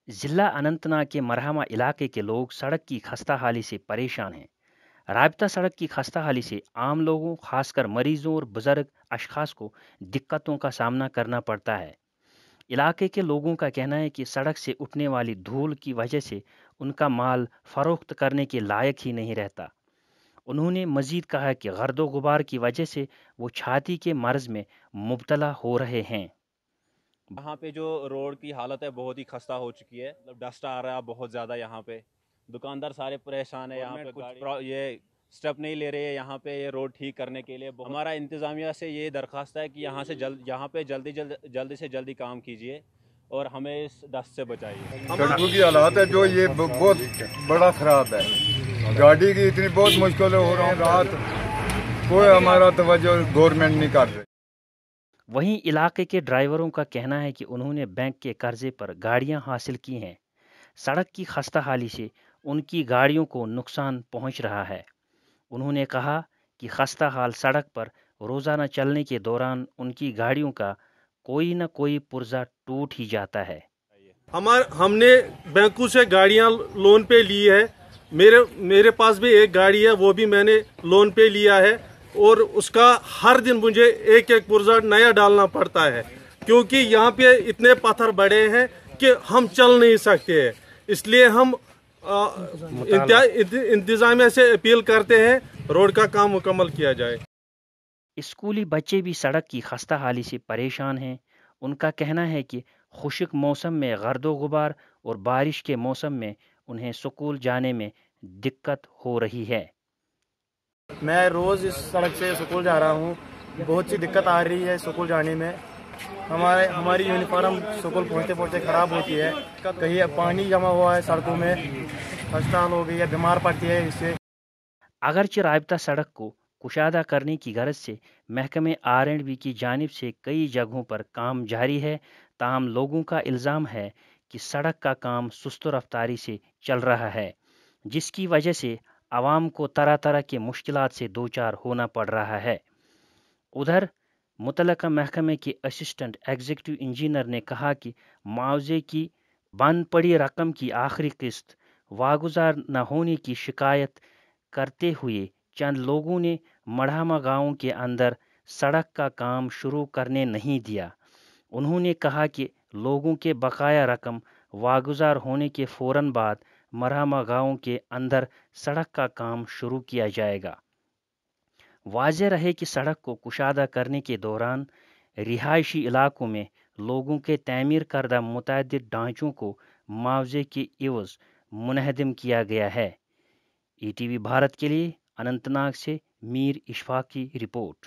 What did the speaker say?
ضلع اننت ناگ کے مرہمہ علاقے کے لوگ سڑک کی خستہ حالی سے پریشان ہیں۔ رابطہ سڑک کی خستہ حالی سے عام لوگوں خاص کر مریضوں اور بزرگ اشخاص کو دقتوں کا سامنا کرنا پڑتا ہے۔ علاقے کے لوگوں کا کہنا ہے کہ سڑک سے اٹھنے والی دھول کی وجہ سے ان کا مال فروخت کرنے کے لائق ہی نہیں رہتا۔ انہوں نے مزید کہا کہ گرد و غبار کی وجہ سے وہ چھاتی کے مرض میں مبتلا ہو رہے ہیں۔ یہاں پہ جو روڈ کی حالت ہے بہت ہی خستہ ہو چکی ہے، ڈسٹ آ رہا ہے بہت زیادہ یہاں پہ، دکاندار سارے پریشان ہیں، یہاں پہ کچھ یہ سٹیپ نہیں لے رہے ہیں یہاں پہ یہ روڈ ٹھیک کرنے کے لیے۔ ہمارا انتظامیہ سے یہ درخواست ہے کہ یہاں پہ جلدی سے جلدی کام کیجیے اور ہمیں اس ڈسٹ سے بچائیے۔ سڑکوں کی حالات ہے جو یہ بہت بڑا خراب ہے، گاڑی کی اتنی بہت مشکل ہو رہی ہے، رات کوئی ہمارا توجہ گورنمنٹ نہیں کر رہی۔ وہیں علاقے کے ڈرائیوروں کا کہنا ہے کہ انہوں نے بینک کے قرضے پر گاڑیاں حاصل کی ہیں۔ سڑک کی خستہ حالی سے ان کی گاڑیوں کو نقصان پہنچ رہا ہے۔ انہوں نے کہا کہ خستہ حال سڑک پر روزانہ چلنے کے دوران ان کی گاڑیوں کا کوئی نہ کوئی پرزہ ٹوٹ ہی جاتا ہے۔ ہم نے بینکوں سے گاڑیاں لون پہ لی ہے، میرے پاس بھی ایک گاڑی ہے، وہ بھی میں نے لون پہ لیا ہے، اور اس کا ہر دن مجھے ایک پرزہ نیا ڈالنا پڑتا ہے، کیونکہ یہاں پہ اتنے پتھر بڑے ہیں کہ ہم چل نہیں سکتے ہیں۔ اس لیے ہم انتظامیہ سے اپیل کرتے ہیں روڈ کا کام مکمل کیا جائے۔ اسکولی بچے بھی سڑک کی خستہ حالی سے پریشان ہیں۔ ان کا کہنا ہے کہ خشک موسم میں گرد و غبار اور بارش کے موسم میں انہیں اسکول جانے میں دقت ہو رہی ہے۔ میں روز اس سڑک سے اسکول جا رہا ہوں، بہت سی دقت آ رہی ہے اسکول جانے میں۔ ہماری یونیفارم اسکول پہنچتے پہنچتے خراب ہوتی ہے، کہیں پانی جمع ہوا ہے سڑکوں میں، ہسپتال ہو گئی ہے، بیمار پڑتی ہے اس سے۔ اگرچہ رابطہ سڑک کو کشادہ کرنے کی غرض سے محکمہ R&B کی جانب سے کئی جگہوں پر کام جاری ہے، تاہم لوگوں کا الزام ہے کہ سڑک کا کام سست رفتاری سے چل رہا ہے، جس کی وجہ سے عوام کو طرح طرح کے مشکلات سے دوچار ہونا پڑ رہا ہے۔ ادھر متعلقہ محکمے کے اسسٹنٹ ایگزیکٹو انجینئر نے کہا کہ معاوضے کی بند پڑی رقم کی آخری قسط واگزار نہ ہونے کی شکایت کرتے ہوئے چند لوگوں نے مرہمہ گاؤں کے اندر سڑک کا کام شروع کرنے نہیں دیا۔ انہوں نے کہا کہ لوگوں کے بقایا رقم واگزار ہونے کے فوراً بعد مرہمہ گاؤں کے اندر سڑک کا کام شروع کیا جائے گا۔ واضح رہے کہ سڑک کو کشادہ کرنے کے دوران رہائشی علاقوں میں لوگوں کے تعمیر کردہ متعدد ڈھانچوں کو معاوضے کے عوض منہدم کیا گیا ہے۔ ETV بھارت کے لیے اننت ناگ سے میر اشفاق کی رپورٹ۔